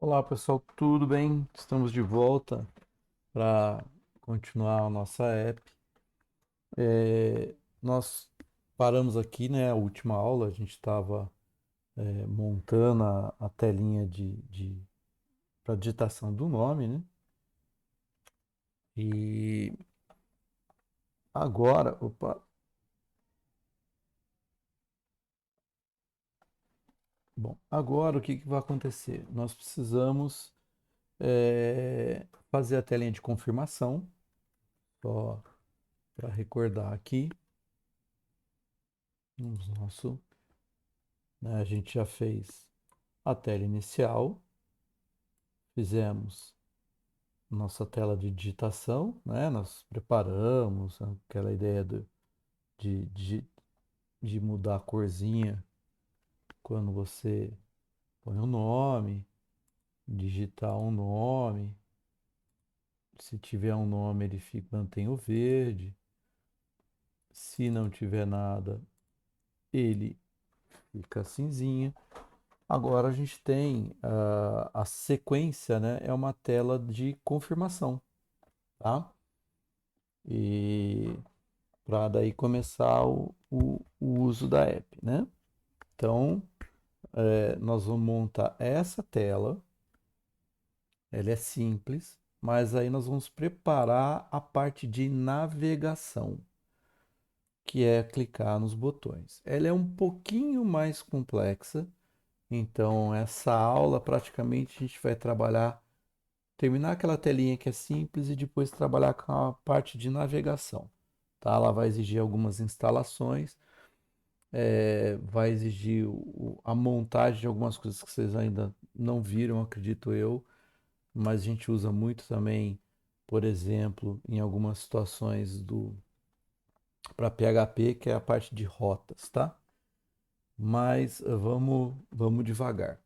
Olá pessoal, tudo bem? Estamos de volta para continuar a nossa app. Nós paramos aqui, né? A última aula, a gente estava montando a telinha para digitação do nome, né? E agora, opa, bom, agora o que que vai acontecer? Nós precisamos fazer a telinha de confirmação, só para recordar aqui, no nosso, né, a gente já fez a tela inicial, fizemos nossa tela de digitação, né? Nós preparamos aquela ideia de, de, de mudar a corzinha quando você põe o nome, digitar um nome. Se tiver um nome, ele fica, mantém o verde. Se não tiver nada, ele fica cinzinha. Agora a gente tem a sequência, né? É uma tela de confirmação, tá? E para daí começar o uso da app, né? Então, nós vamos montar essa tela, ela é simples, mas aí nós vamos preparar a parte de navegação, que é clicar nos botões. Ela é um pouquinho mais complexa, então essa aula praticamente a gente vai trabalhar, terminar aquela telinha que é simples e depois trabalhar com a parte de navegação, tá? Ela vai exigir algumas instalações. Vai exigir a montagem de algumas coisas que vocês ainda não viram, acredito eu, mas a gente usa muito também, por exemplo, em algumas situações do para PHP, que é a parte de rotas, tá? Mas vamos devagar.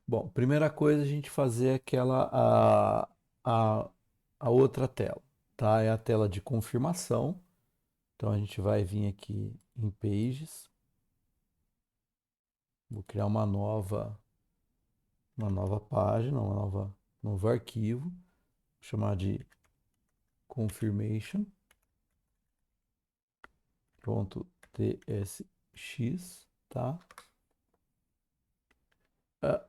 Bom, primeira coisa a gente fazer aquela a, a outra tela, tá? É a tela de confirmação. Então a gente vai vir aqui em Pages, vou criar uma nova página, novo arquivo, vou chamar de confirmation.tsx, tá?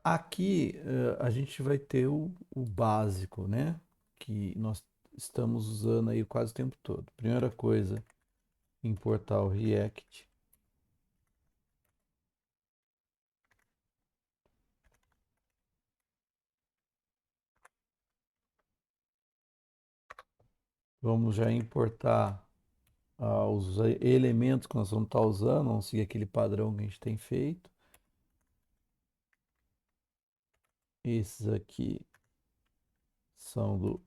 Aqui a gente vai ter o básico, né? Que nós estamos usando aí quase o tempo todo. Primeira coisa, importar o React. Vamos já importar os elementos que nós vamos estar usando, vamos seguir aquele padrão que a gente tem feito. Esses aqui são do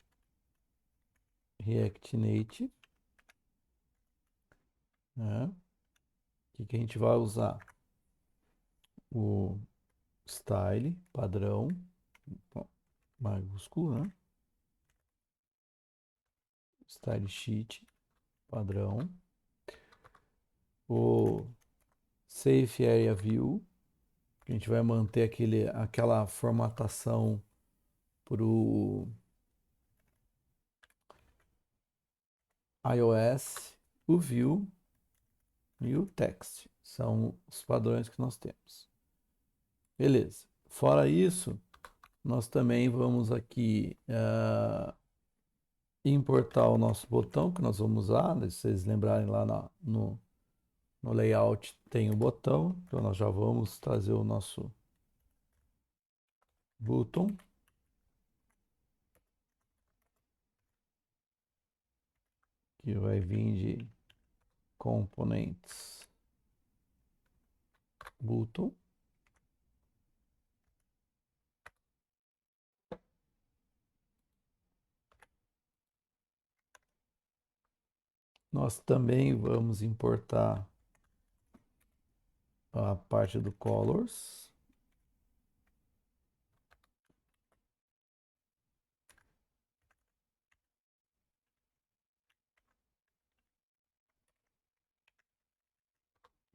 React Native, né? Que a gente vai usar? O style padrão, bom, maiúsculo, né? Style sheet padrão. O safe area view, que a gente vai manter aquela formatação para o iOS, o view e o text. São os padrões que nós temos. Beleza. Fora isso, nós também vamos aqui importar o nosso botão que nós vamos usar, né? Se vocês lembrarem lá no layout tem o botão, então nós já vamos trazer o nosso button, que vai vir de components button. Nós também vamos importar a parte do colors,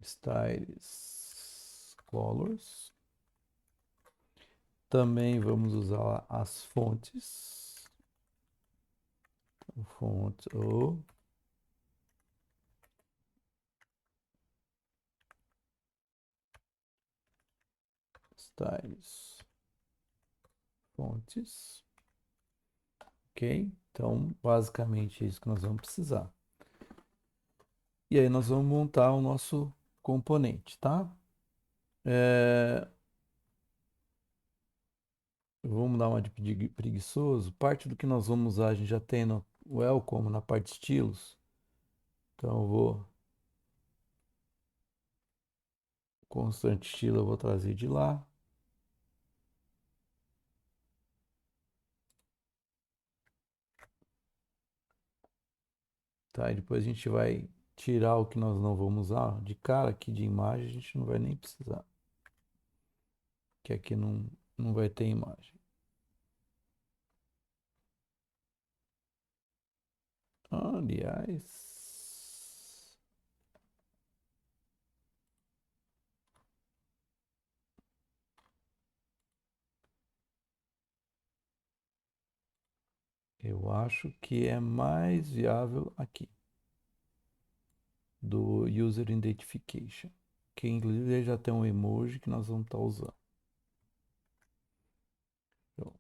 styles, colors. Também vamos usar as fontes. Fontes ou styles. Fontes. Ok? Então, basicamente é isso que nós vamos precisar. E aí nós vamos montar o nosso componente, tá? Vamos dar uma de preguiçoso. Parte do que nós vamos usar a gente já tem no welcome, na parte de estilos. Então eu vou constante estilo, eu vou trazer de lá. Tá? E depois a gente vai tirar o que nós não vamos usar. De cara aqui de imagem a gente não vai nem precisar. Que aqui não vai ter imagem. Aliás, eu acho que é mais viável aqui, do User Identification, que inclusive ele já tem um emoji que nós vamos estar usando. Então,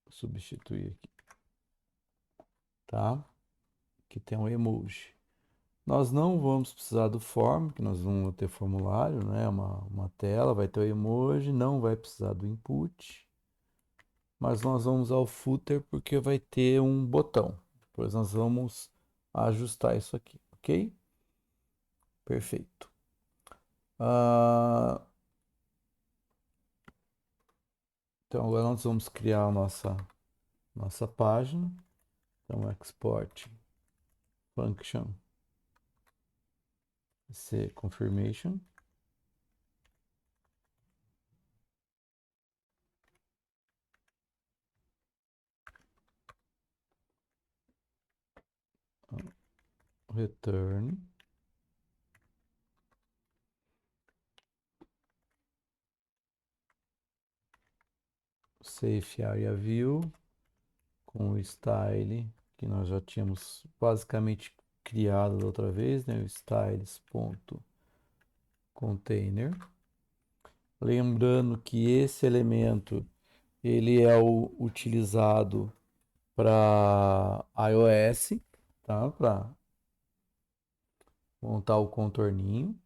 vou substituir aqui, tá? Que tem um emoji. Nós não vamos precisar do form, que nós vamos ter formulário, né? Uma tela, vai ter o emoji, não vai precisar do input, mas nós vamos usar o footer porque vai ter um botão. Depois nós vamos ajustar isso aqui, ok? Perfeito. Então agora nós vamos criar a nossa página. Então export function c confirmation. Return safe area view com o style que nós já tínhamos basicamente criado da outra vez, né? O styles.container. Lembrando que esse elemento ele é o utilizado para iOS, tá? Para montar o contorninho.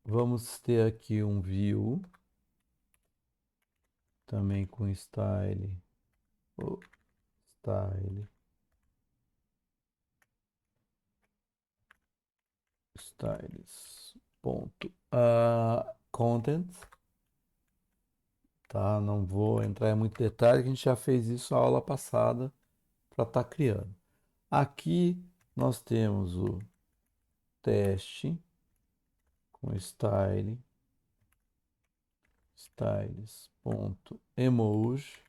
Vamos ter aqui um view também com style, style, styles ponto content, tá? Não vou entrar em muito detalhe, que a gente já fez isso na aula passada para estar criando. Aqui nós temos o teste com style, styles ponto emoji,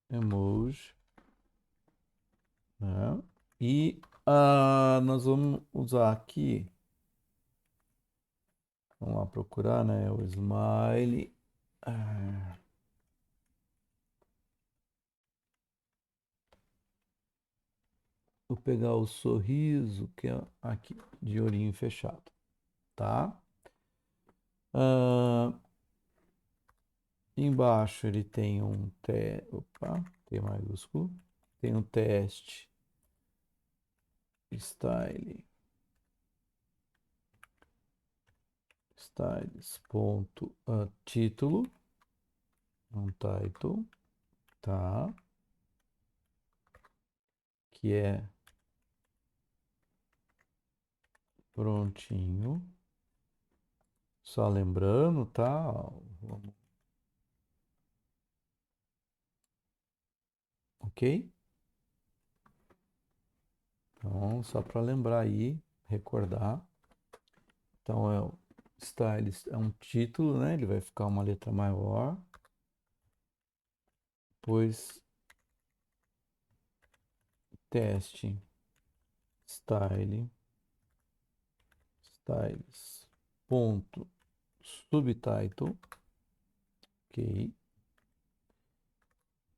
emoji, né? E nós vamos usar aqui, vamos lá procurar, né? O smile. Vou pegar o sorriso, que é aqui, de olhinho fechado, tá? Embaixo ele tem um T maiúsculo, tem um teste style, styles ponto título, um title, tá? Que é prontinho. Só lembrando, tá? Ok? Então, só para lembrar aí, recordar. Então, é o styles é um título, né? Ele vai ficar uma letra maior. depois teste styles ponto subtitle, ok.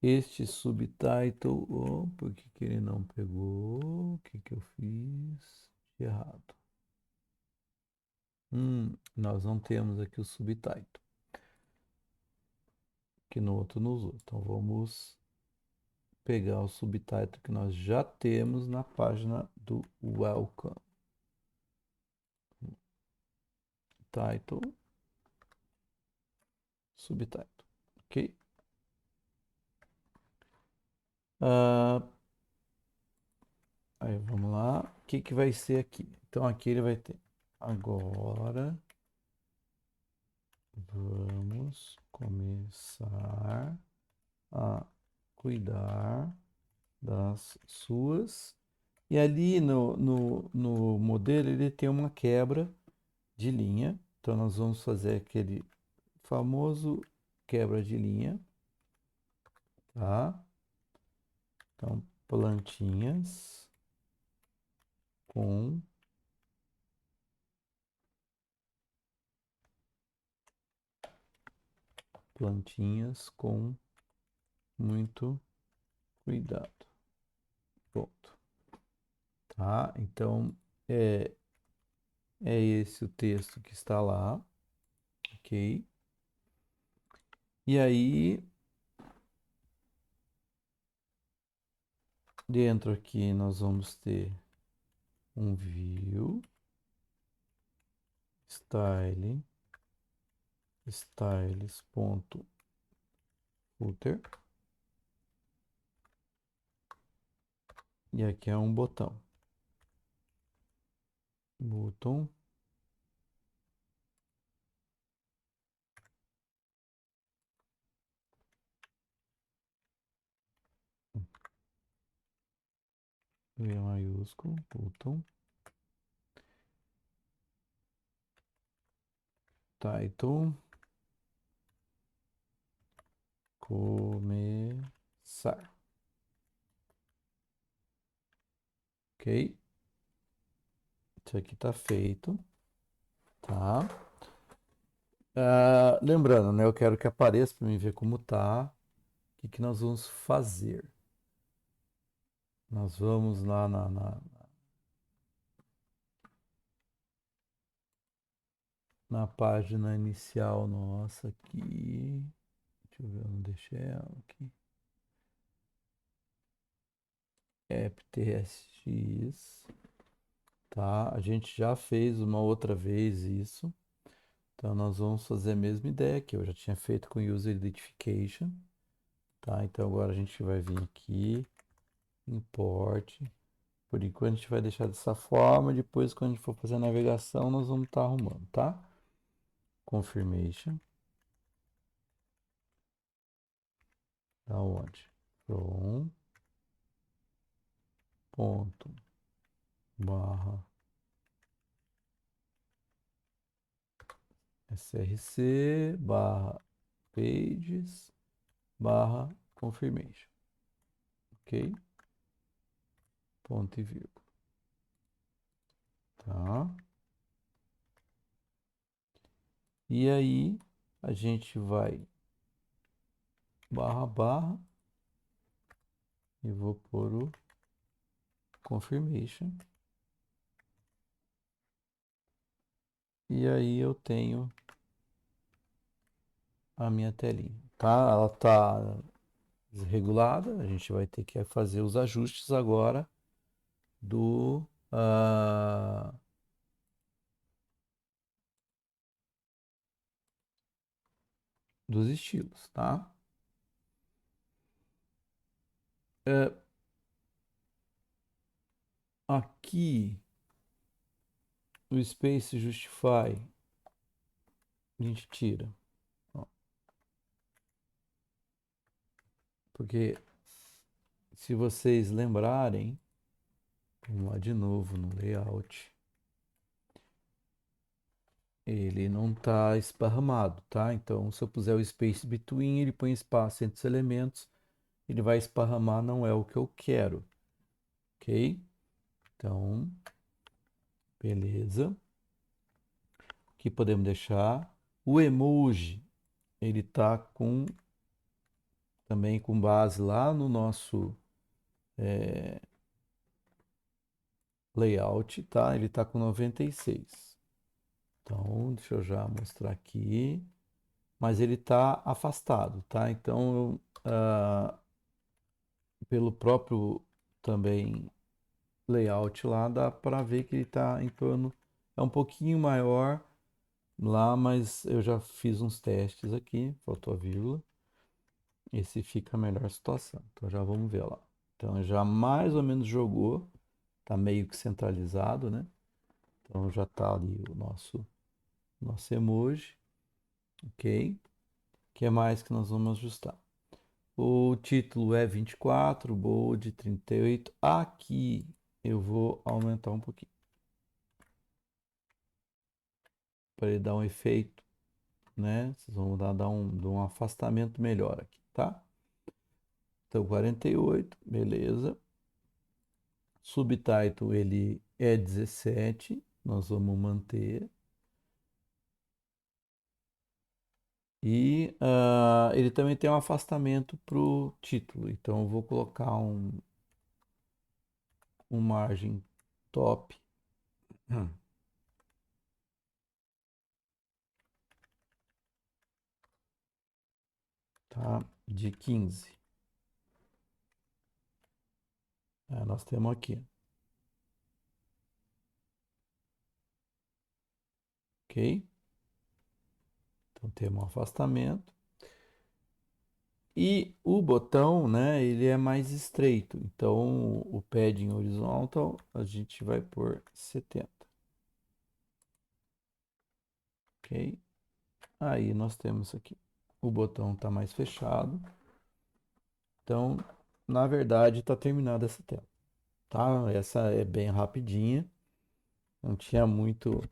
Este subtitle, oh, por que que ele não pegou? O que que eu fiz de errado? Nós não temos aqui o subtitle, que no outro não usou. Então vamos pegar o subtitle que nós já temos na página do Welcome. Title, subtitle, ok? Ah, aí vamos lá. O que que vai ser aqui? Então aqui ele vai ter. Agora vamos começar a cuidar das suas. E ali no modelo ele tem uma quebra de linha. Então nós vamos fazer aquele famoso quebra de linha, tá? Então plantinhas com muito cuidado. Pronto, tá? Então é, é esse o texto que está lá, ok? E aí dentro aqui nós vamos ter um view styles.footer e aqui é um botão. Botão. V maiúsculo, botão. Title. Começar. Ok? Isso aqui tá feito, tá? Lembrando, né? Eu quero que apareça para mim ver como tá. O que que nós vamos fazer? Nós vamos lá na página inicial nossa aqui. Deixa eu ver, eu não deixei ela aqui. AppTSX, tá? A gente já fez uma outra vez isso. Então nós vamos fazer a mesma ideia aqui. Eu já tinha feito com User Identification, tá? Então agora a gente vai vir aqui, import. Por enquanto a gente vai deixar dessa forma. Depois, quando a gente for fazer a navegação, nós vamos estar arrumando, tá? Confirmation. Da onde? From ponto barra src barra pages barra confirmation, ok? Ponto e vírgula, tá? E aí a gente vai barra barra e vou pôr o confirmation. E aí eu tenho a minha telinha, tá? Ela tá desregulada, a gente vai ter que fazer os ajustes agora do dos estilos, tá? Aqui o Space Justify a gente tira, ó, porque se vocês lembrarem, vamos lá de novo no layout, ele não está esparramado, tá? Então, se eu puser o space between, ele põe espaço entre os elementos ele vai esparramar, não é o que eu quero, ok? Então, beleza. Aqui podemos deixar. O emoji, ele tá com também com base lá no nosso layout, tá? Ele tá com 96. Então, deixa eu já mostrar aqui. Mas ele tá afastado, tá? Então, pelo próprio também layout lá, dá para ver que ele tá em torno, é um pouquinho maior lá, mas eu já fiz uns testes aqui, faltou a vírgula. Esse fica a melhor situação. Então já vamos ver lá. Então já mais ou menos jogou, tá meio que centralizado, né? Então já tá ali o nosso emoji, ok? O que mais que nós vamos ajustar? O título é 24, bold 38. Aqui eu vou aumentar um pouquinho para ele dar um efeito, né? Vocês vão dar um afastamento melhor aqui, tá? Então 48, beleza. Subtitle ele é 17, nós vamos manter. E ele também tem um afastamento para o título, então eu vou colocar um margem top, tá? De 15. Nós temos aqui, ok? Então temos um afastamento. E o botão, né, ele é mais estreito. Então o padding horizontal a gente vai por 70. Ok? Aí nós temos aqui. O botão está mais fechado. Então, na verdade, está terminada essa tela. Tá? Essa é bem rapidinha. Não tinha muito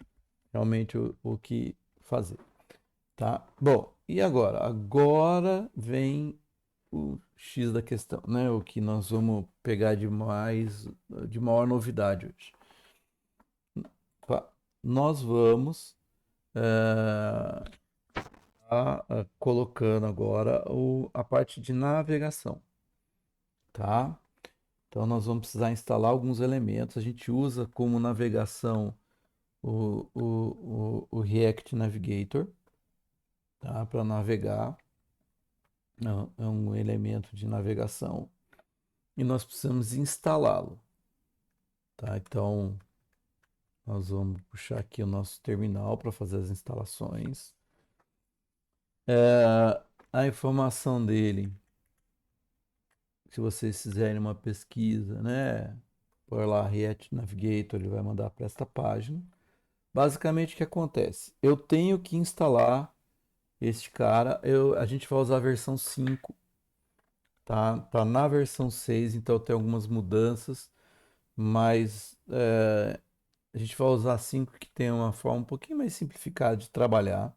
realmente o que fazer. Tá? Bom, e agora? Agora vem o X da questão, né? O que nós vamos pegar de maior novidade hoje. Nós vamos colocando agora a parte de navegação, tá? Então nós vamos precisar instalar alguns elementos. A gente usa como navegação o React Navigator, tá? Para navegar. É um elemento de navegação e nós precisamos instalá-lo, tá? Então nós vamos puxar aqui o nosso terminal para fazer as instalações. A informação dele, se vocês fizerem uma pesquisa, né? Por lá React Navigator, ele vai mandar para esta página. Basicamente o que acontece? Eu tenho que instalar este cara. A gente vai usar a versão 5, tá? Tá na versão 6, então tem algumas mudanças, mas a gente vai usar 5 que tem uma forma um pouquinho mais simplificada de trabalhar.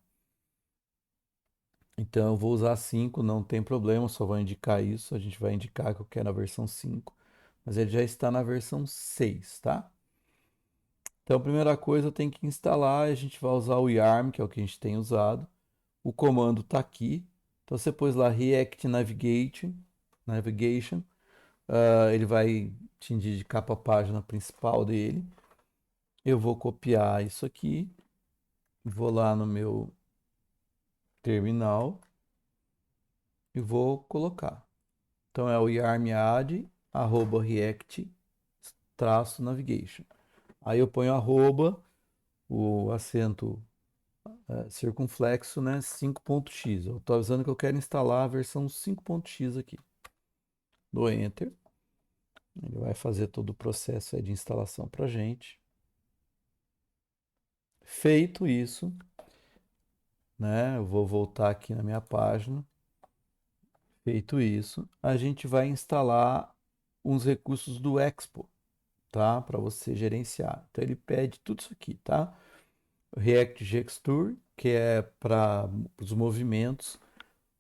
Então eu vou usar 5, não tem problema, só vou indicar isso. A gente vai indicar que eu quero a versão 5, mas ele já está na versão 6, tá? Então a primeira coisa eu tenho que instalar, a gente vai usar o yarn, que é o que a gente tem usado. O comando está aqui. Então você pôs lá React Navigation, ele vai te indicar para a página principal dele. Eu vou copiar isso aqui, vou lá no meu terminal e vou colocar. Então é o yarn add @react-navigation. Aí eu ponho arroba, o acento circunflexo, né, 5.x. Eu estou avisando que eu quero instalar a versão 5.x aqui. Dou Enter. Ele vai fazer todo o processo aí de instalação para a gente. Feito isso, né, eu vou voltar aqui na minha página. Feito isso, a gente vai instalar uns recursos do Expo, tá? Para você gerenciar. Então ele pede tudo isso aqui, tá? O React Texture, que é para os movimentos,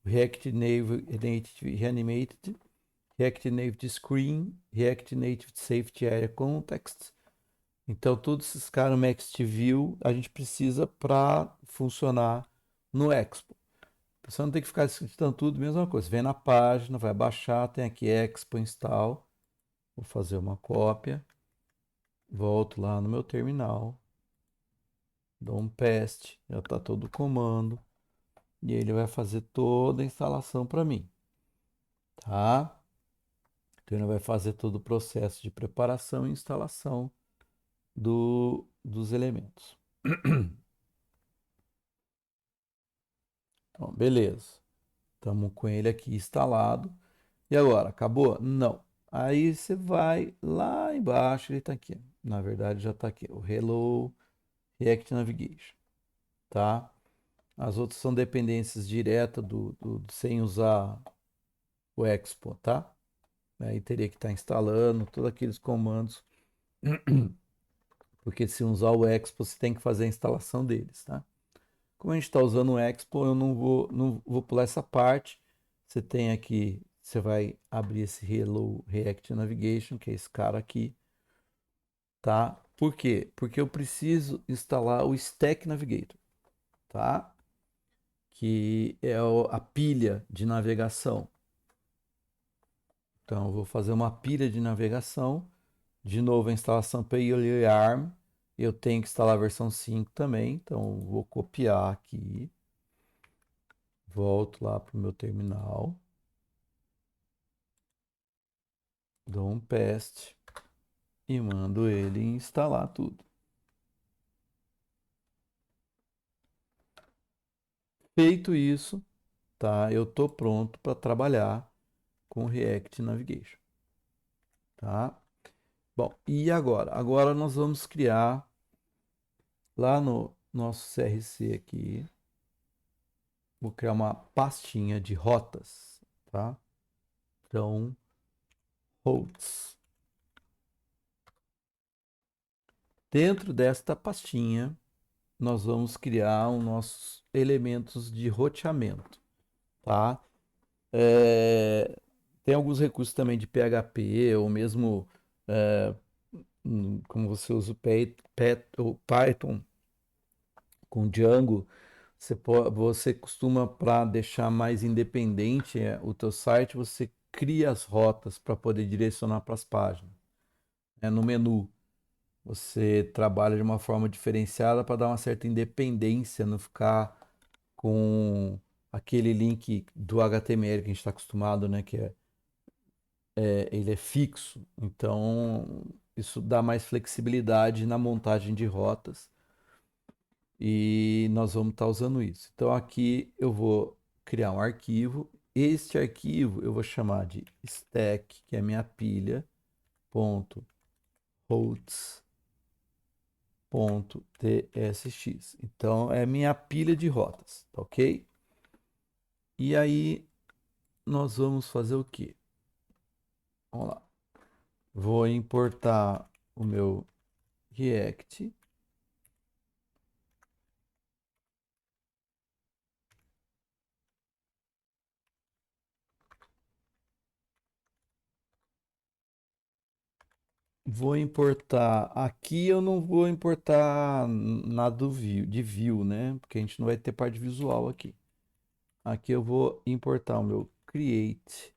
o React Native Reanimated, React Native Screen, React Native Safety Area Context. Então, todos esses caras no View a gente precisa para funcionar no Expo. Você não tem que ficar escritando tudo, mesma coisa. Vem na página, vai baixar, tem aqui Expo Install. Vou fazer uma cópia. Volto lá no meu terminal. Dou um paste, já está todo o comando. E ele vai fazer toda a instalação para mim. Tá? Então ele vai fazer todo o processo de preparação e instalação dos elementos. Então, beleza. Estamos com ele aqui instalado. E agora, acabou? Não. Aí você vai lá embaixo, ele está aqui. Na verdade, já está aqui. O Hello React Navigation. Tá? As outras são dependências diretas sem usar o Expo, tá? Aí teria que estar instalando todos aqueles comandos, porque se usar o Expo, você tem que fazer a instalação deles, tá? Como a gente está usando o Expo, eu não vou pular essa parte. Você tem aqui, você vai abrir esse Hello React Navigation, que é esse cara aqui, tá? Por quê? Porque eu preciso instalar o Stack Navigator, tá? Que é a pilha de navegação. Então, eu vou fazer uma pilha de navegação. De novo, a instalação PyArm. Eu tenho que instalar a versão 5 também. Então, vou copiar aqui. Volto lá para o meu terminal. Dou um paste. E mando ele instalar tudo. Feito isso, tá? Eu estou pronto para trabalhar com React Navigation. Tá? Bom, e agora? Agora nós vamos criar lá no nosso CRC aqui. Vou criar uma pastinha de rotas, tá? Então, routes. Dentro desta pastinha, nós vamos criar os nossos elementos de roteamento, tá? Tem alguns recursos também de PHP ou mesmo como você usa o Python com Django, você costuma, para deixar mais independente o teu site, você cria as rotas para poder direcionar para as páginas. No menu, você trabalha de uma forma diferenciada para dar uma certa independência, não ficar com aquele link do HTML que a gente está acostumado, né? Que ele é fixo. Então, isso dá mais flexibilidade na montagem de rotas e nós vamos estar usando isso. Então, aqui eu vou criar um arquivo. Este arquivo eu vou chamar de stack, que é minha pilha, ponto routes.tsx. Então, é minha pilha de rotas, tá ok? E aí, nós vamos fazer o quê? Vamos lá. Vou importar o meu React. Vou importar. Aqui eu não vou importar nada de view, né? Porque a gente não vai ter parte visual aqui. Aqui eu vou importar o meu create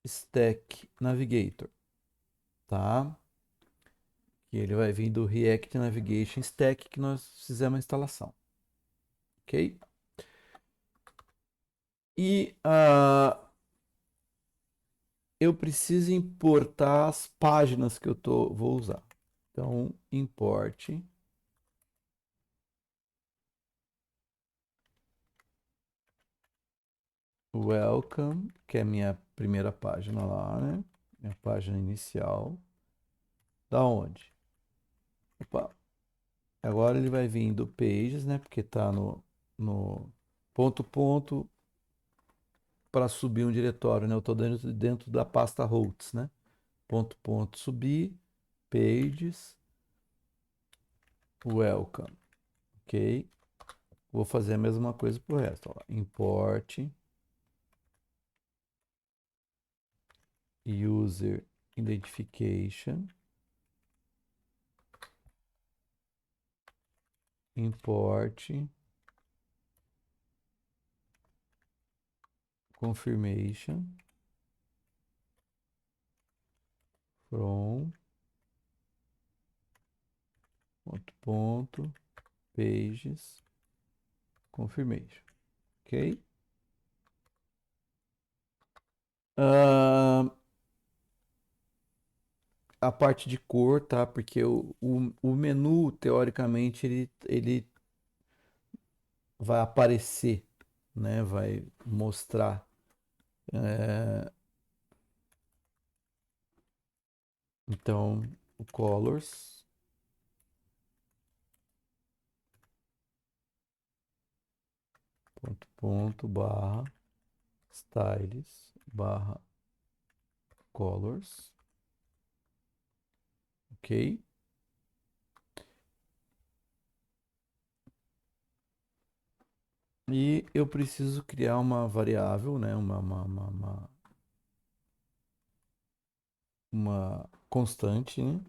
stack navigator, tá? Que ele vai vir do React Navigation Stack que nós fizemos a instalação, ok? E eu preciso importar as páginas que vou usar. Então, import welcome, que é a minha primeira página lá, né? Minha página inicial. Da onde? Opa. Agora ele vai vir do pages, né? Porque tá no ponto para subir um diretório, né? Eu tô dentro da pasta routes, né? Ponto subir, pages, welcome, ok? Vou fazer a mesma coisa pro resto, ó. Import user identification, import confirmation from pages confirmation, ok? A parte de cor, tá? Porque o menu, teoricamente, ele vai aparecer, né? Vai mostrar. Então, o colors, barra, styles, barra, colors, ok? E eu preciso criar uma variável, né? Uma constante, né?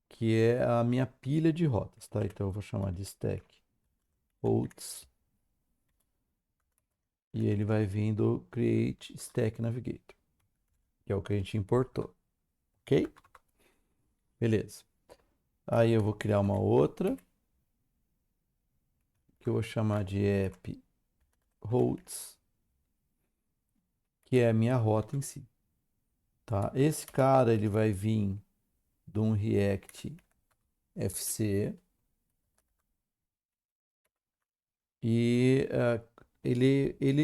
Que é a minha pilha de rotas, tá? Então eu vou chamar de stack routes e ele vai vir do create stack navigator, que é o que a gente importou, ok? Beleza. Aí eu vou criar uma outra que eu vou chamar de app routes, que é a minha rota em si, tá? Esse cara ele vai vir de um React FC e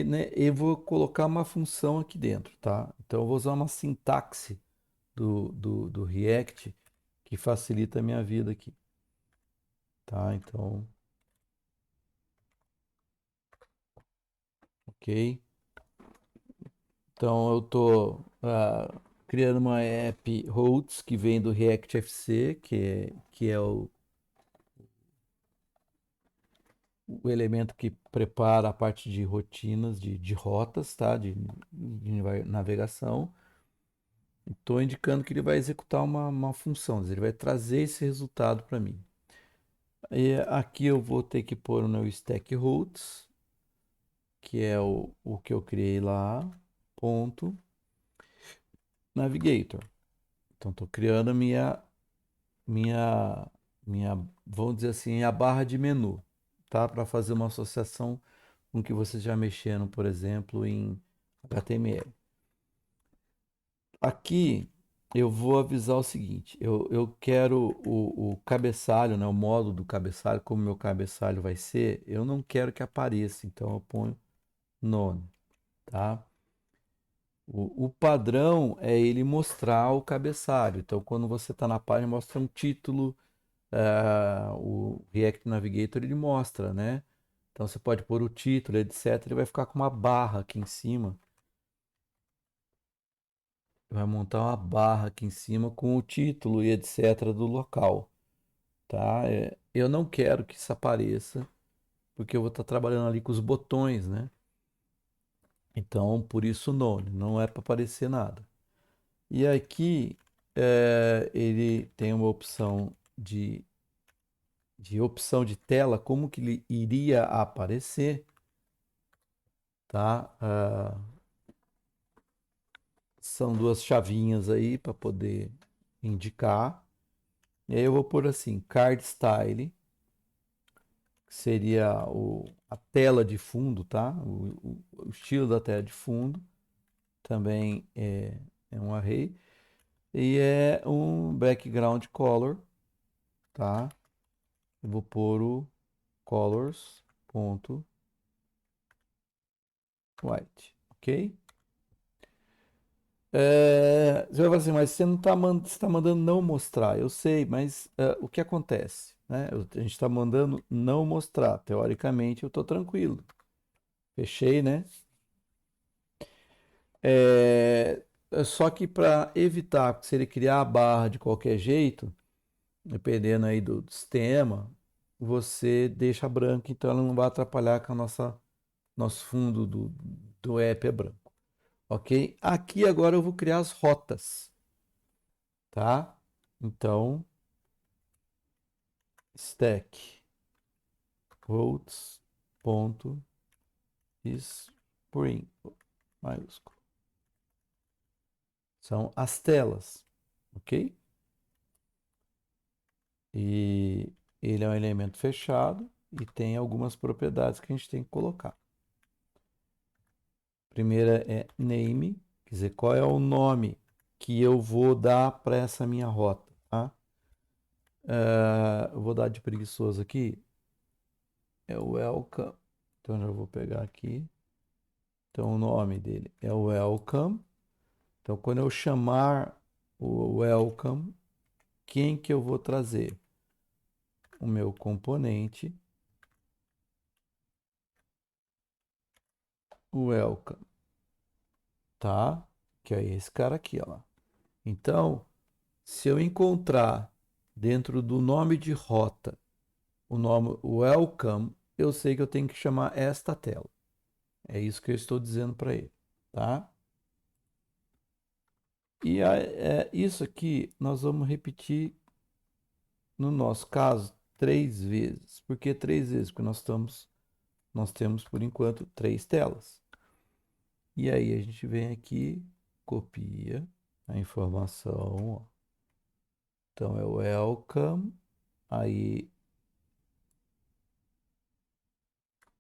né, eu vou colocar uma função aqui dentro, tá? Então eu vou usar uma sintaxe do React que facilita a minha vida aqui, tá? Então, ok. Então eu tô criando uma app routes que vem do React FC, que é o elemento que prepara a parte de rotinas, de rotas, tá? De navegação. Estou indicando que ele vai executar uma função, ele vai trazer esse resultado para mim. E aqui eu vou ter que pôr o meu stack routes, que é o que eu criei lá, ponto, navigator. Então estou criando minha, vamos dizer assim, a barra de menu, tá? Para fazer uma associação com que vocês já mexeram, por exemplo, em HTML. Aqui eu vou avisar o seguinte: eu quero o cabeçalho, né, o modo do cabeçalho, como meu cabeçalho vai ser, eu não quero que apareça, então eu ponho none, tá? O padrão é ele mostrar o cabeçalho. Então, quando você está na página, mostra um título, o React Navigator ele mostra, né? Então, você pode pôr o título, etc. Ele vai ficar com uma barra aqui em cima. Vai montar uma barra aqui em cima com o título e etc. do local, tá? Eu não quero que isso apareça, porque eu vou estar trabalhando ali com os botões, né? Então, por isso none, não é para aparecer nada. E aqui ele tem uma opção de opção de tela, como que ele iria aparecer, tá? São duas chavinhas aí para poder indicar. E aí eu vou pôr assim, card style, que seria a tela de fundo, tá? O estilo da tela de fundo também é um array. E é um background color, tá? Eu vou pôr o colors.white, ok? Você vai falar assim, mas você não está você tá mandando não mostrar. Eu sei, mas o que acontece? Né? A gente está mandando não mostrar. Teoricamente, eu estou tranquilo. Fechei, né? Só que para evitar, se ele criar a barra de qualquer jeito, dependendo aí do sistema, você deixa branco, então ela não vai atrapalhar com a nosso fundo do app é branco. ok? Aqui agora eu vou criar as rotas, tá? Então, stack routes ponto spring maiúsculo. São as telas, ok? E ele é um elemento fechado e tem algumas propriedades que a gente tem que colocar. Primeira é name, quer dizer, qual é o nome que eu vou dar para essa minha rota, tá? Eu vou dar de preguiçoso aqui, é o welcome, então já vou pegar aqui. Então o nome dele é welcome. Então quando eu chamar o welcome, quem que eu vou trazer? O meu componente welcome, tá? Que é esse cara aqui, ó. Então, se eu encontrar dentro do nome de rota o nome welcome, eu sei que eu tenho que chamar esta tela. É isso que eu estou dizendo para ele, tá? E isso aqui nós vamos repetir, no nosso caso, 3 vezes. Por que 3 vezes? Porque nós temos, por enquanto, 3 telas. E aí a gente vem aqui, copia a informação, ó. Então é welcome, aí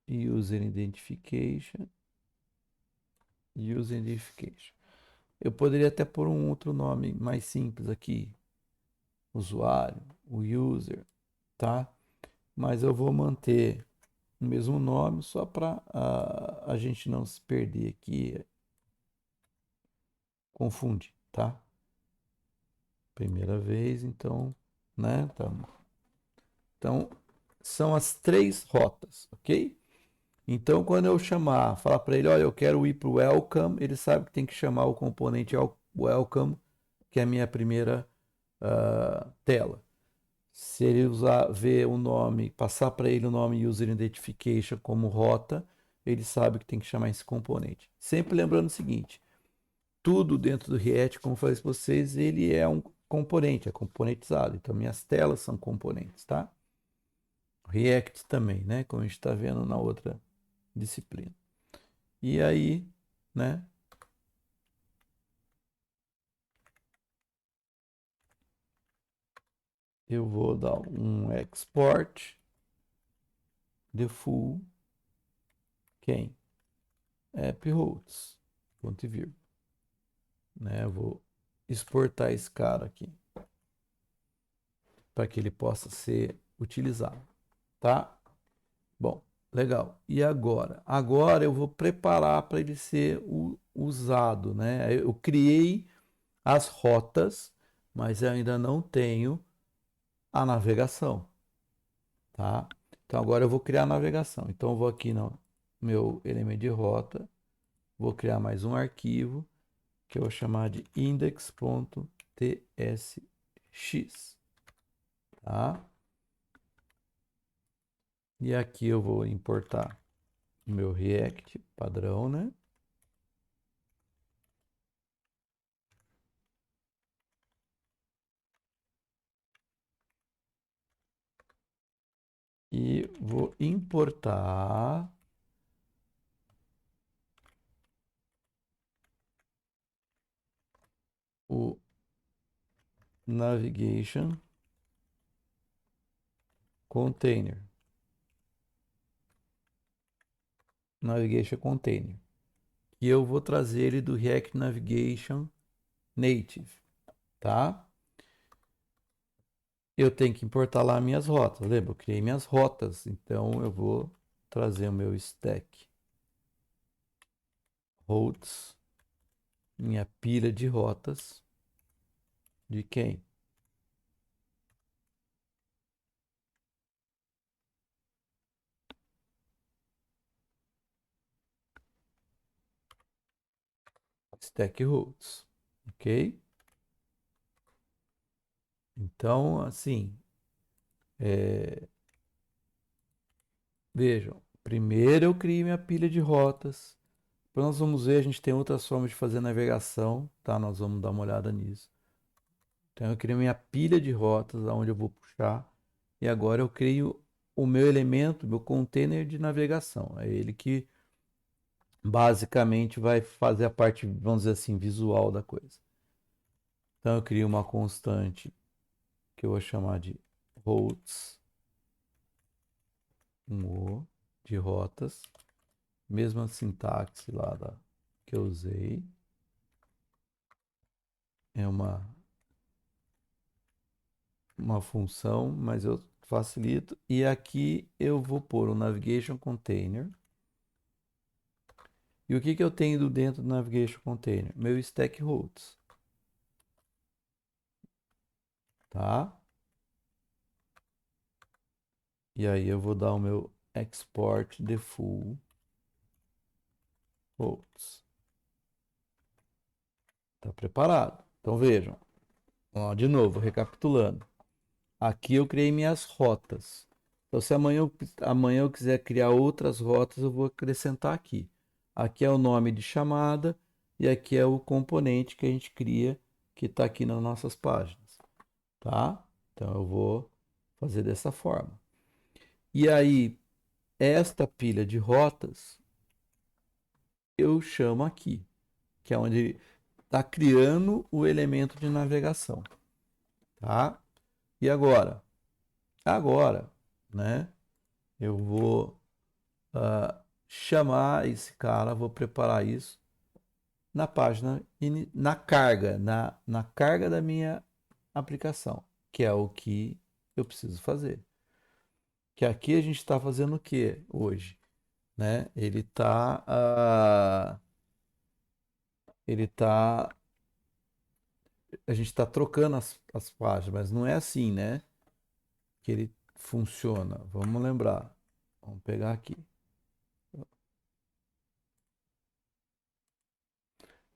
user identification, user identification. Eu poderia até pôr um outro nome mais simples aqui, usuário, o user, tá? Mas eu vou manter o mesmo nome só para a gente não se perder aqui, confunde, tá? Primeira vez, então, né? Então, são as 3 rotas, ok? Então, quando eu chamar, falar para ele, olha, eu quero ir para o welcome, ele sabe que tem que chamar o componente welcome, que é a minha primeira tela. Se ele ver o nome, passar para ele o nome user identification como rota, ele sabe que tem que chamar esse componente. Sempre lembrando o seguinte, tudo dentro do React, como eu falei para vocês, ele é um componente, é componentizado. Então, minhas telas são componentes, tá? React também, né? Como a gente está vendo na outra disciplina. E aí, né? Eu vou dar um export the full quem? App routes. Ponto e vírgula. Né? Eu vou exportar esse cara aqui para que ele possa ser utilizado, tá? Bom, legal. E agora? Agora eu vou preparar para ele ser usado, né? Eu criei as rotas, mas eu ainda não tenho a navegação, tá? Então agora eu vou criar a navegação. Então eu vou aqui no meu elemento de rota, vou criar mais um arquivo que eu vou chamar de index.tsx, tá? E aqui eu vou importar o meu React padrão, né? E vou importar o navigation container. Navigation container. E eu vou trazer ele do React Navigation Native, tá? Eu tenho que importar lá minhas rotas. Lembra? Eu criei minhas rotas. Então eu vou trazer o meu stack routes, minha pilha de rotas de quem? Stack routes, ok? Então, assim, vejam, primeiro eu crio minha pilha de rotas Depois nós vamos ver, a gente tem outras formas de fazer navegação, tá? Nós vamos dar uma olhada nisso. Então eu criei minha pilha de rotas, aonde eu vou puxar, e agora eu crio o meu elemento, meu container de navegação. É ele que basicamente vai fazer a parte, vamos dizer assim, visual da coisa. Então eu crio uma constante que eu vou chamar de routes, um O de rotas, mesma sintaxe lá que eu usei. É uma função, mas eu facilito. E aqui eu vou pôr o navigation container. E o que que eu tenho dentro do navigation container? Meu stack routes, tá? E aí eu vou dar o meu export the full routes. Tá preparado? Então vejam. Ó, de novo, recapitulando. Aqui eu criei minhas rotas. Então, se amanhã eu quiser criar outras rotas, eu vou acrescentar aqui. Aqui é o nome de chamada e aqui é o componente que a gente cria, que está aqui nas nossas páginas, tá? Então, eu vou fazer dessa forma. E aí, esta pilha de rotas, eu chamo aqui, que é onde está criando o elemento de navegação, tá? E agora? Agora, né? Eu vou chamar esse cara, vou preparar isso na página, na carga da minha aplicação, que é o que eu preciso fazer. Que aqui a gente está fazendo o que hoje? Né? Ele tá, a gente está trocando as páginas, mas não é assim, né? Que ele funciona. Vamos lembrar. Vamos pegar aqui.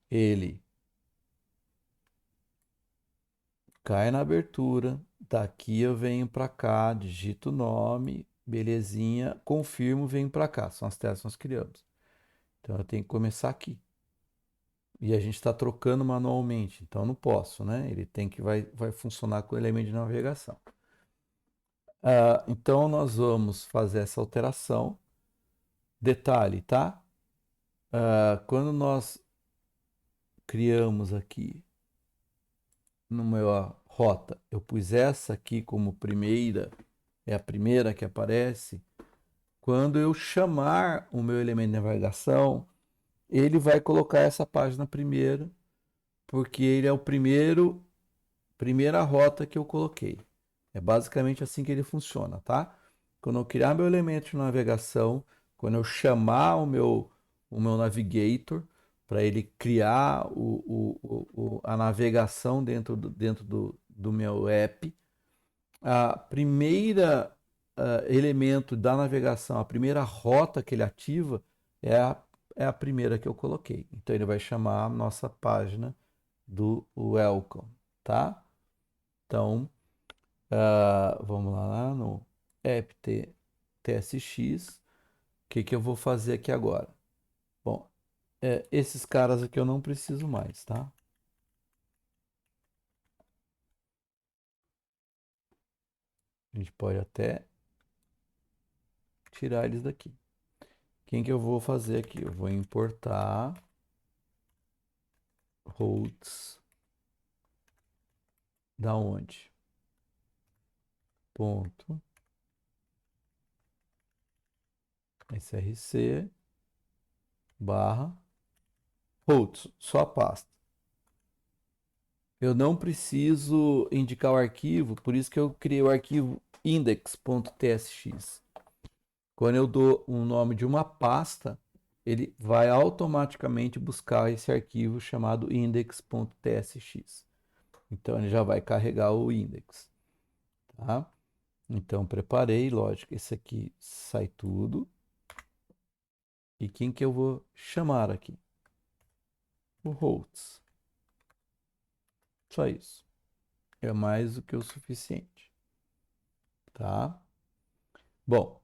Ele cai na abertura. Daqui eu venho para cá, digito o nome, belezinha, confirmo, venho para cá. São as telas que nós criamos. Então eu tenho que começar aqui. E a gente está trocando manualmente, então eu não posso, né? Ele vai funcionar com o elemento de navegação. Então nós vamos fazer essa alteração. Detalhe, tá? Quando nós criamos aqui numa rota, eu pus essa aqui como primeira, é a primeira que aparece. Quando eu chamar o meu elemento de navegação, ele vai colocar essa página primeiro, porque ele é o primeira rota que eu coloquei. É basicamente assim que ele funciona, tá? Quando eu criar meu elemento de navegação, quando eu chamar o meu navigator para ele criar a navegação dentro do meu app, a primeira elemento da navegação, a primeira rota que ele ativa é a primeira que eu coloquei. Então ele vai chamar a nossa página do welcome, tá? Então, vamos lá no app tsx. O que que eu vou fazer aqui agora? Bom, esses caras aqui eu não preciso mais, tá? A gente pode até tirar eles daqui. Quem que eu vou fazer aqui? Eu vou importar routes da onde? Ponto src barra routes, só a pasta. Eu não preciso indicar o arquivo, por isso que eu criei o arquivo index.tsx. Quando eu dou o nome de uma pasta, ele vai automaticamente buscar esse arquivo chamado index.tsx. Então ele já vai carregar o index, tá? Então preparei, lógico, esse aqui sai tudo. E quem que eu vou chamar aqui? O routes. Só isso. É mais do que o suficiente, tá? Bom,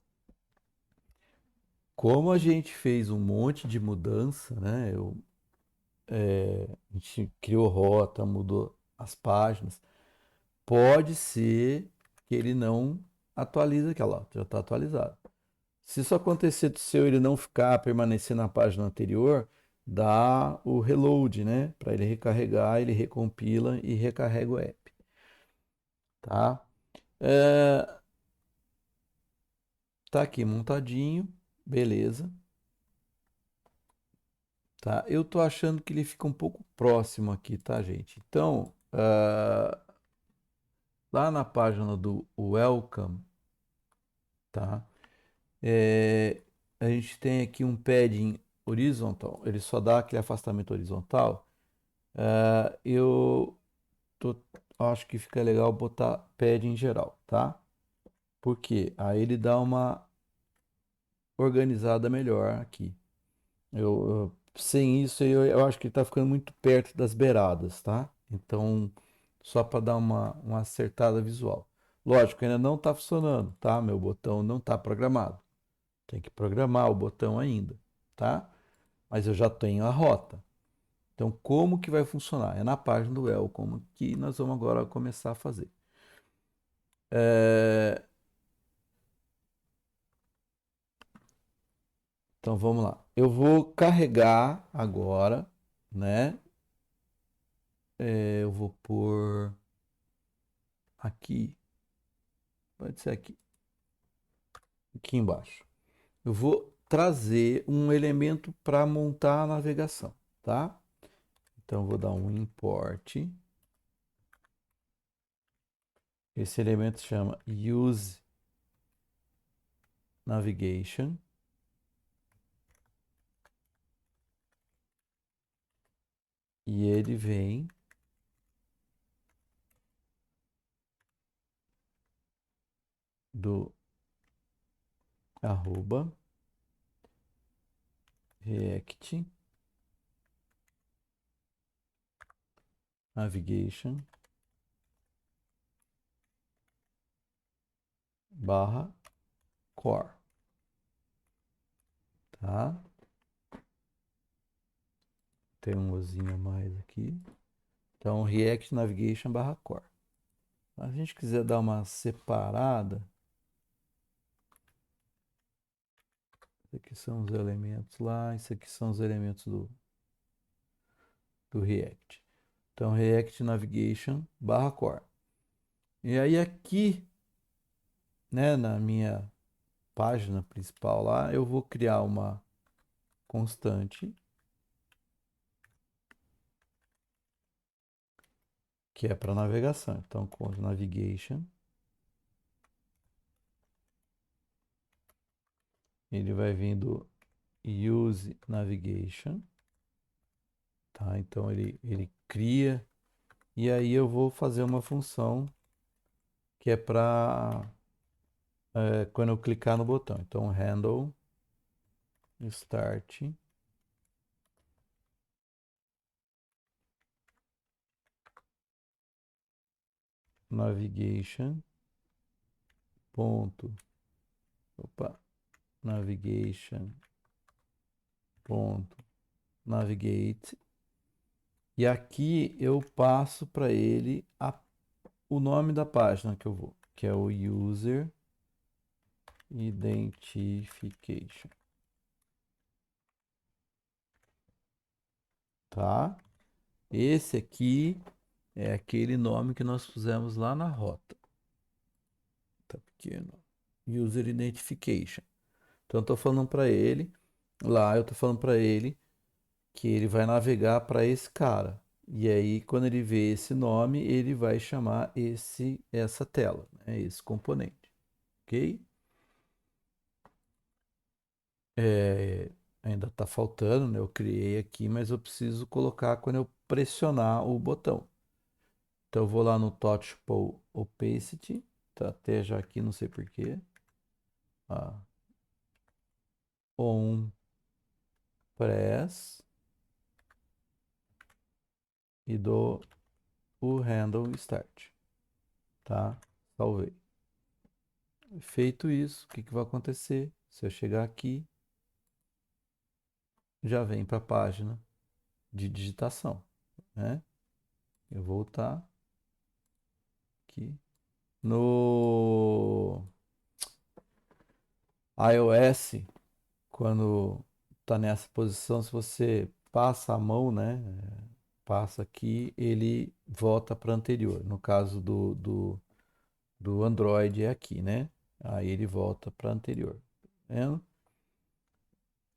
Como a gente fez um monte de mudança, né? A gente criou rota, mudou as páginas. Pode ser que ele não atualize aquela, ó, já está atualizado. Se isso acontecer do seu ele não ficar, permanecer na página anterior, dá o reload, né? Para ele recarregar, ele recompila e recarrega o app, tá? É, tá aqui montadinho, beleza, tá? Eu tô achando que ele fica um pouco próximo aqui, tá, gente? Então, lá na página do Welcome, tá? É, a gente tem aqui um padding horizontal, ele só dá aquele afastamento horizontal. Eu tô- acho que fica legal botar padding geral, tá? Porque aí ele dá uma organizada melhor aqui. Sem isso, eu acho que ele tá ficando muito perto das beiradas, tá? Então, só para dar uma acertada visual. Lógico, ainda não está funcionando, tá? Meu botão não está programado. Tem que programar o botão ainda, tá? Mas eu já tenho a rota. Então, como que vai funcionar? É na página do Welcome que nós vamos agora começar a fazer. É, Então, vamos lá. Eu vou carregar agora, né? Eu vou pôr aqui, pode ser aqui embaixo. Eu vou trazer um elemento para montar a navegação, tá? Então, eu vou dar um import. Esse elemento chama use navigation. E ele vem do arroba react navigation barra core, tá? Tem um ozinho a mais aqui. Então, react navigation barra core. Se a gente quiser dar uma separada, isso aqui são os elementos lá, isso aqui são os elementos do React. Então, React Navigation barra core. E aí aqui, né, na minha página principal lá, eu vou criar uma constante que é para navegação. Então, com navigation, ele vai vir do use navigation, tá? Então ele cria e aí eu vou fazer uma função que é para quando eu clicar no botão. Então, handle start navigation ponto, opa, navigation ponto navigate e aqui eu passo para ele o nome da página que eu vou, que é o user identification, tá? Esse aqui é aquele nome que nós pusemos lá na rota. Tá pequeno. User identification. Então eu tô falando para ele, lá eu tô falando para ele que ele vai navegar para esse cara. E aí, quando ele vê esse nome, ele vai chamar essa tela, né, esse componente, ok? É, ainda está faltando, né? Eu criei aqui, mas eu preciso colocar quando eu pressionar o botão. Então eu vou lá no Touchable Opacity, tá até já aqui, não sei porquê. Ah, on press e dou o handle start, tá? Salvei. Feito isso, o que que vai acontecer? Se eu chegar aqui, já vem para a página de digitação, né? Eu vou voltar aqui. No iOS, quando está nessa posição, se você passa a mão, né? Passa aqui, ele volta para anterior. No caso do Android é aqui, né? Aí ele volta para anterior. Tá vendo?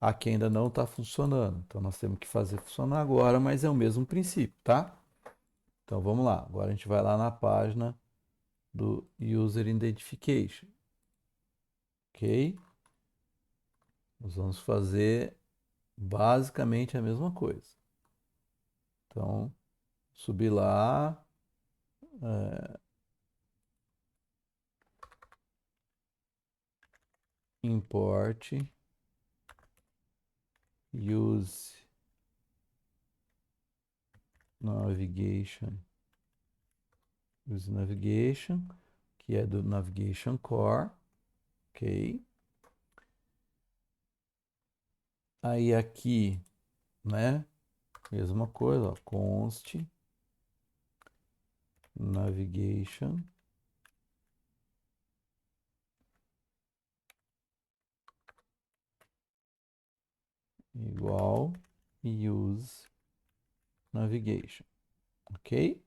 Aqui ainda não está funcionando. Então nós temos que fazer funcionar agora, mas é o mesmo princípio, tá? Então vamos lá. Agora a gente vai lá na página do User Identification. Ok? Nós vamos fazer basicamente a mesma coisa. Então, subir lá, import, use navigation, que é do Navigation Core, ok? Aí aqui, né? Mesma coisa, ó, const navigation igual use navigation, ok?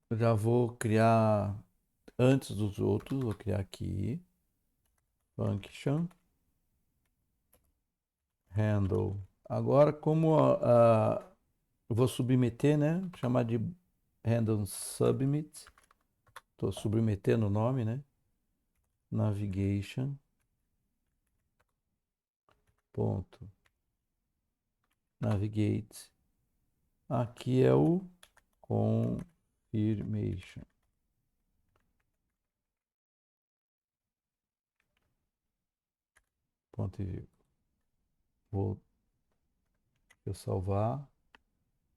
Eu já vou criar antes dos outros, vou criar aqui function handle. Agora, como eu vou submeter, né? Chamar de handle submit. Estou submetendo o nome, né? Navigation. Ponto. Navigate. Aqui é o confirmation. Ponto e vírgula. Vou salvar.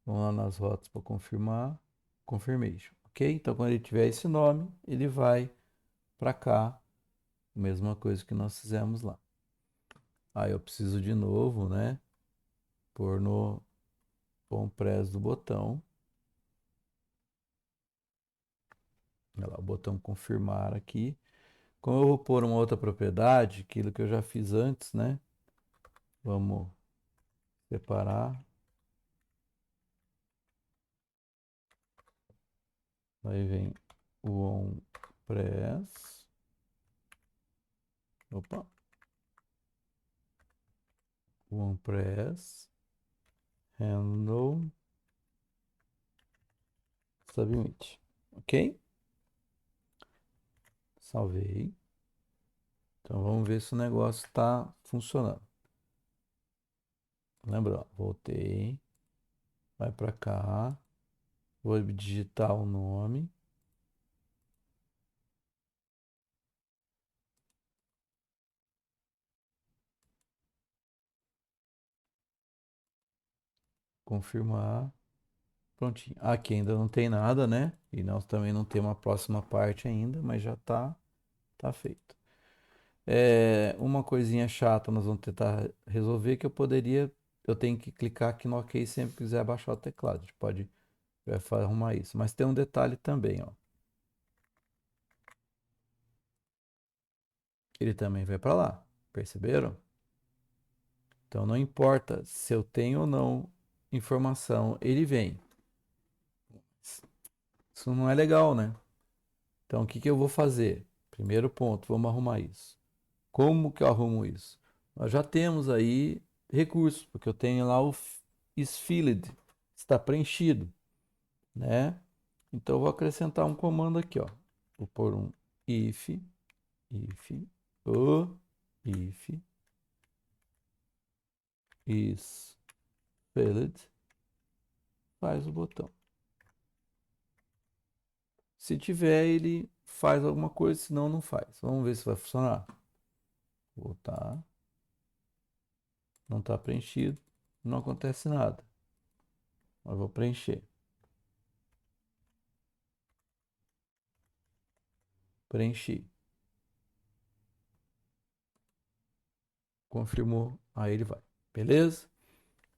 Vamos lá nas rotas para confirmar. Confirmation. Ok? Então, quando ele tiver esse nome, ele vai para cá. Mesma coisa que nós fizemos lá. Aí eu preciso de novo, né? Pôr no compress do botão. Olha lá, o botão confirmar aqui. Como eu vou pôr uma outra propriedade, aquilo que eu já fiz antes, né? Vamos separar. Aí vem o onPress. Opa. O onPress. Handle. Submit. Ok? Salvei. Então vamos ver se o negócio está funcionando. Lembra? Ó, voltei. Vai para cá. Vou digitar o nome. Confirmar. Prontinho. Aqui ainda não tem nada, né? E nós também não temos a próxima parte ainda, mas já tá feito. Uma coisinha chata nós vamos tentar resolver que eu tenho que clicar aqui no OK sempre que quiser baixar o teclado. A gente pode arrumar isso. Mas tem um detalhe também, ó. Ele também vai para lá. Perceberam? Então não importa se eu tenho ou não informação, ele vem. Isso não é legal, né? Então o que que eu vou fazer? Primeiro ponto, vamos arrumar isso. Como que eu arrumo isso? Nós já temos aí recursos, porque eu tenho lá o is filled, está preenchido, né? Então eu vou acrescentar um comando aqui, ó. Vou pôr um if o if is filled, faz o botão. Se tiver, ele faz alguma coisa, senão não faz. Vamos ver se vai funcionar. Voltar. Não está preenchido, não acontece nada. Eu vou preencher. Preenchi. Confirmou Aí ele vai. Beleza?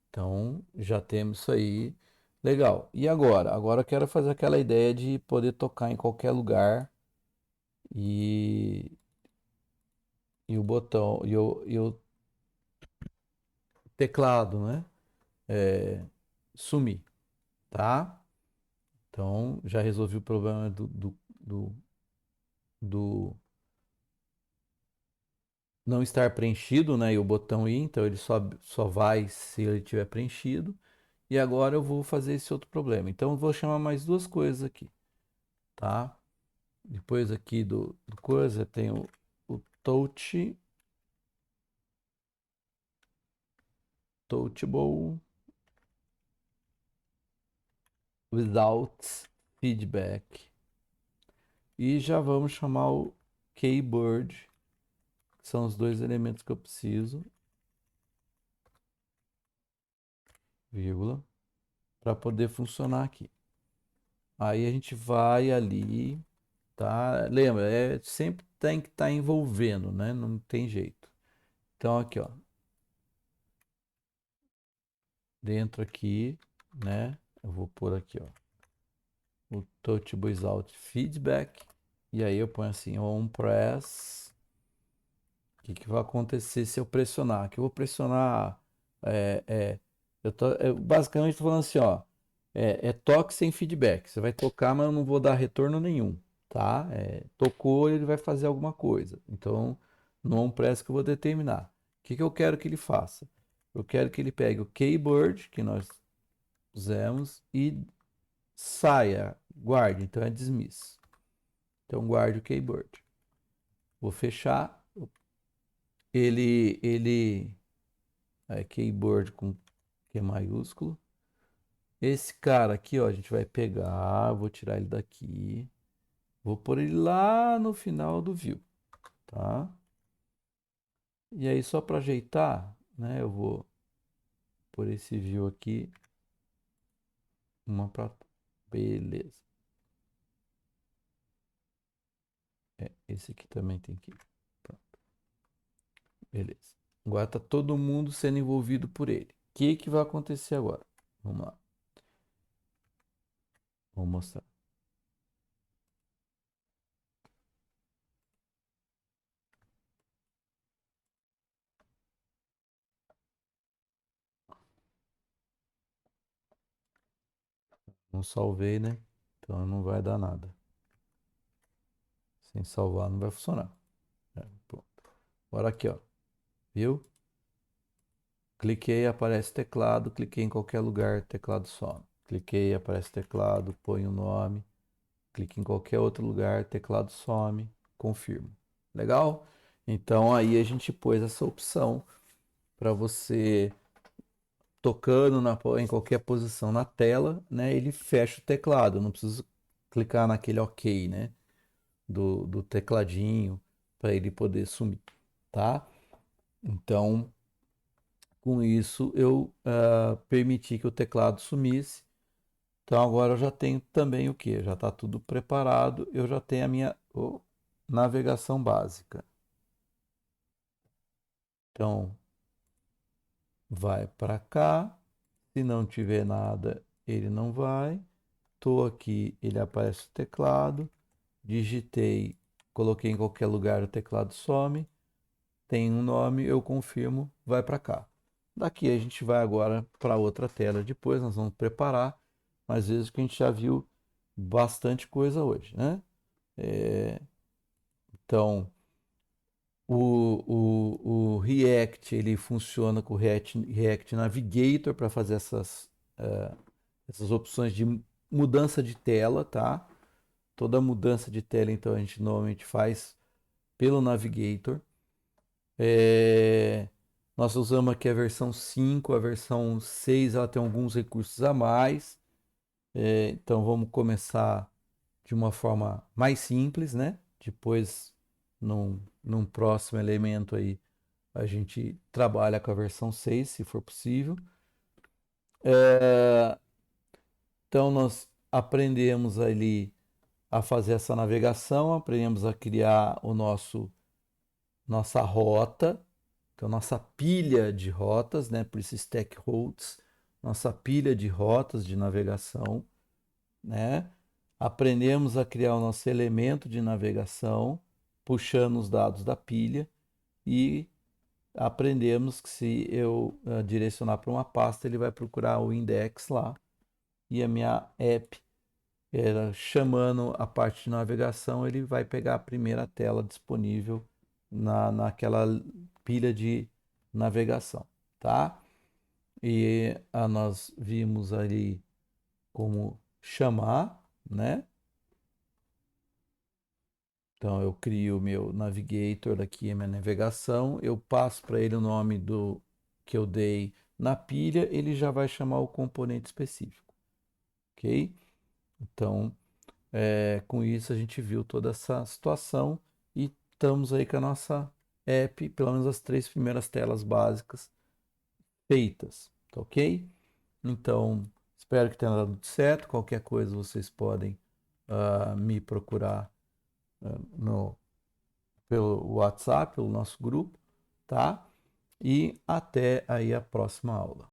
Então, já temos isso aí. Legal. E agora? Agora eu quero fazer aquela ideia de poder tocar em qualquer lugar e, e o botão e o teclado, né? Sumir, tá? Então, já resolvi o problema do não estar preenchido, né? E o botão ir, então ele só vai se ele tiver preenchido. E agora eu vou fazer esse outro problema. Então, eu vou chamar mais duas coisas aqui, tá? Depois aqui do coisa, tem o touchable without feedback. E já vamos chamar o keyword, que são os dois elementos que eu preciso, vírgula, para poder funcionar aqui. Aí a gente vai ali, tá? Lembra, sempre tem que estar envolvendo, né? Não tem jeito. Então aqui, ó, dentro aqui, né? Eu vou pôr aqui, ó, o touchable without feedback. E aí eu ponho assim, on press. O que que vai acontecer se eu pressionar? Que eu vou pressionar. É, é, eu basicamente estou falando assim, ó. Toque sem feedback. Você vai tocar, mas eu não vou dar retorno nenhum, tá? Tocou, ele vai fazer alguma coisa. Então, no on press que eu vou determinar. O que que eu quero que ele faça? Eu quero que ele pegue o keyword que nós pusemos e saia, guarde. Então é dismiss. Então guarde o keyword. Vou fechar. Ele keyboard com Q maiúsculo. Esse cara aqui, ó, a gente vai pegar, vou tirar ele daqui, vou pôr ele lá no final do view, tá? E aí só para ajeitar, né, eu vou pôr esse view aqui, uma para beleza. Esse aqui também tem que ir. Pronto, beleza. Agora tá todo mundo sendo envolvido por ele. O que que vai acontecer agora? Vamos lá. Vou mostrar. Não salvei, né? Então não vai dar nada. Sem salvar não vai funcionar. Pronto. Agora aqui, ó. Viu? Cliquei, aparece teclado. Cliquei em qualquer lugar, teclado some. Cliquei, aparece teclado, põe o nome. Clique em qualquer outro lugar, teclado some. Confirmo. Legal? Então aí a gente pôs essa opção para você tocando em qualquer posição na tela, né? Ele fecha o teclado. Eu não preciso clicar naquele OK, né? Do tecladinho para ele poder sumir, tá? Então, com isso, eu permiti que o teclado sumisse. Então, agora eu já tenho também o que? Já está tudo preparado. Eu já tenho a minha navegação básica. Então, vai para cá. Se não tiver nada, ele não vai. Estou aqui, ele aparece o teclado. Digitei, coloquei em qualquer lugar, o teclado some. Tem um nome, eu confirmo, vai para cá. Daqui a gente vai agora para outra tela. Depois nós vamos preparar, mas vezes que a gente já viu bastante coisa hoje, né? É, então, o React ele funciona com o React Navigator para fazer essas opções de mudança de tela, tá? Toda mudança de tela, então, a gente normalmente faz pelo Navigator. É, nós usamos aqui a versão 5, a versão 6 ela tem alguns recursos a mais. Então vamos começar de uma forma mais simples, né? Depois, num próximo elemento aí, a gente trabalha com a versão 6, se for possível. É, então nós aprendemos ali a fazer essa navegação, aprendemos a criar nossa rota, Então, nossa pilha de rotas, né, por isso stack routes, nossa pilha de rotas de navegação, né? Aprendemos a criar o nosso elemento de navegação, puxando os dados da pilha e aprendemos que se eu direcionar para uma pasta, ele vai procurar o index lá e a minha app, chamando a parte de navegação, ele vai pegar a primeira tela disponível naquela pilha de navegação, tá? E nós vimos ali como chamar, né? Então eu crio o meu navigator aqui, a minha navegação, eu passo para ele o nome do que eu dei na pilha, ele já vai chamar o componente específico, ok? Então, com isso a gente viu toda essa situação e estamos aí com a nossa app, pelo menos as 3 primeiras telas básicas feitas, tá ok? Então, espero que tenha dado tudo certo. Qualquer coisa vocês podem me procurar no pelo WhatsApp, pelo nosso grupo, tá? E até aí a próxima aula.